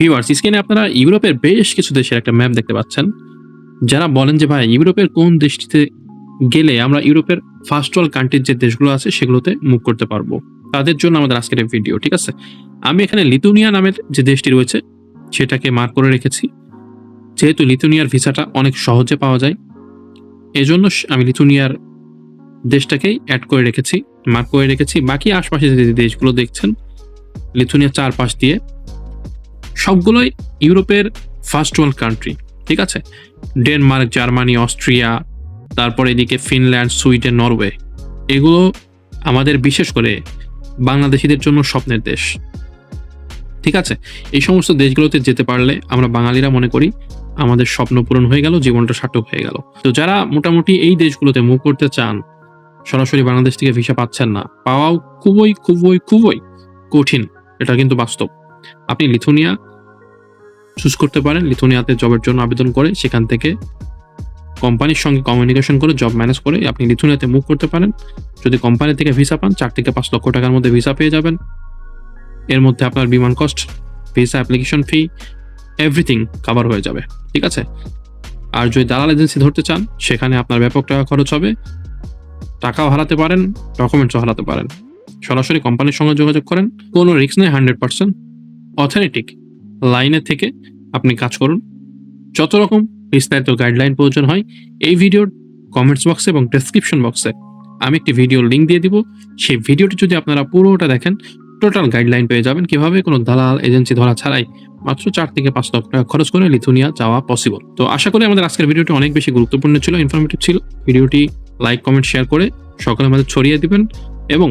Viewers, স্ক্রিনে আপনারা ইউরোপের বেশ কিছু দেশের একটা ম্যাপ দেখতে পাচ্ছেন। যারা বলেন যে ভাই ইউরোপের কোন দেশটিতে গেলে আমরা ইউরোপের ফার্স্ট ওয়ার্ল্ড কান্ট্রির যে দেশগুলো আছে সেগুলোতে মুভ করতে পারবো, তাদের জন্য আমাদের আজকের এই ভিডিও। ঠিক আছে, আমি এখানে লিথুনিয়া নামের যে দেশটি রয়েছে সেটাকে মার্ক করে রেখেছি, যেহেতু লিথুনিয়ার ভিসাটা অনেক সহজে পাওয়া যায়। এজন্য আমি লিথুনিয়ার দেশটাকেই অ্যাড করে রেখেছি, মার্ক করে রেখেছি। বাকি আশপাশে যে দেশগুলো দেখছেন লিথুনিয়ার চারপাশ দিয়ে, সবগুলোই ইউরোপের ফার্স্ট ওয়ার্ল্ড কান্ট্রি। ঠিক আছে, ডেনমার্ক, জার্মানি, অস্ট্রিয়া, তারপর এদিকে ফিনল্যান্ড, সুইডেন, নরওয়ে, এগুলো আমাদের বিশেষ করে বাংলাদেশিদের জন্য স্বপ্নের দেশ। ঠিক আছে, এই সমস্ত দেশগুলোতে যেতে পারলে আমরা বাঙালিরা মনে করি আমাদের স্বপ্ন পূরণ হয়ে গেল, জীবনটা সার্থক হয়ে গেল। তো যারা মোটামুটি এই দেশগুলোতে মুভ করতে চান, সরাসরি বাংলাদেশ থেকে ভিসা পাচ্ছেন না, পাওয়াও খুবই খুবই খুবই কঠিন, এটা কিন্তু বাস্তব। আপনি লিথুনিয়া চুজ করতে পারেন, লিথুনিয়াতে জবের জন্য আবেদন করে সেখান থেকে কোম্পানির সঙ্গে কমিউনিকেশন করে জব ম্যানেজ করে আপনি লিথুনিয়াতে মুভ করতে পারেন। যদি কোম্পানি থেকে ভিসা পান 4 থেকে 5 লক্ষ টাকার মধ্যে ভিসা পেয়ে যাবেন। এর মধ্যে আপনার বিমান cost, visa application fee, everything cover হয়ে যাবে। ঠিক আছে, আর যদি দালাল এজেন্সি ধরতে চান সেখানে আপনার ব্যাপক টাকা খরচ হবে, টাকাও হারাতে পারেন, ডকুমেন্টসও হারাতে পারেন। সরাসরি কোম্পানির সঙ্গে যোগাযোগ করেন, কোনো রিস্ক নেই, 100% অথেন্টিক লাইনে থেকে আপনি কাজ করুন। যত রকম বিস্তারিত গাইডলাইন প্রয়োজন হয় এই ভিডিওর কমেন্টস বক্সে এবং ডেসক্রিপশন বক্সে আমি একটি ভিডিওর লিঙ্ক দিয়ে দিব। সেই ভিডিওটি যদি আপনারা পুরোটা দেখেন, টোটাল গাইডলাইন পেয়ে যাবেন কিভাবে কোনো দালাল এজেন্সি ধরা ছাড়াই মাত্র 4 থেকে 5 লক্ষ টাকা খরচ করে লিথুনিয়া যাওয়া পসিবল। তো আশা করি আমাদের আজকের ভিডিওটি অনেক বেশি গুরুত্বপূর্ণ ছিল, ইনফরমেটিভ ছিল। ভিডিওটি লাইক, কমেন্ট, শেয়ার করে সকলে আমাদের ছড়িয়ে দিবেন এবং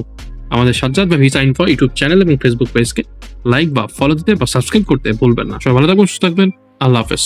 আমাদের সাজ্জাদ বা ভিসা ইনফো ইউটিউব চ্যানেল এবং ফেসবুক পেজকে লাইক বা ফলো দিতে বা সাবস্ক্রাইব করতে ভুলবেন না। সবাই ভালো থাকবেন, সুস্থ থাকবেন। আল্লাহ হাফেজ।